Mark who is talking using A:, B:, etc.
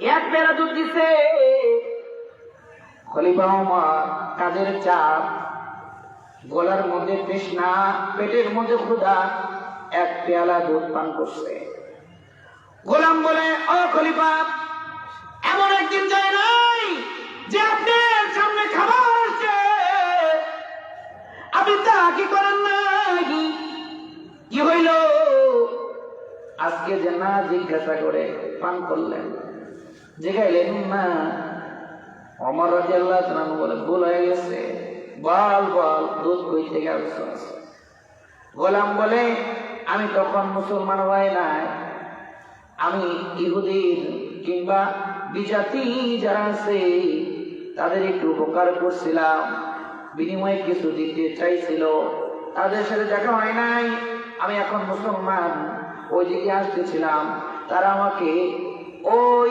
A: এক পেয়ালা দুধ দিছে। খলিফা ওমর কাজের চাপ, গলার মধ্যে তৃষ্ণা, পেটের মধ্যে ক্ষুধা, এক পেয়ালা দুধ পান করছে। গোলাম বলে, ও খলিফা, এমন একদিন যায় নাই যে আপনার সামনে খাবার আসছে আপনি তা কি করেন নাই? কি হইল আজকে যে না জিজ্ঞাসা করে পান করলেন? জিগাইলেন না। ওমর রাদিয়াল্লাহু তাআলা বলে, ভুল হয়ে গেছে, বল বল দুধ কই থেকে আনছস? গোলাম বলে, আমি তখন মুসলমান হই নাই, আমি ইহুদির কিংবা বিজাতি যারা আছে তাদের একটু উপকার করছিলাম, বিনিময়ে কিছু দিতে চাইছিল, তাদের সাথে দেখা হয় নাই। আমি এখন মুসলমান, ওইদিকে আসতেছিলাম, তারা আমাকে ওই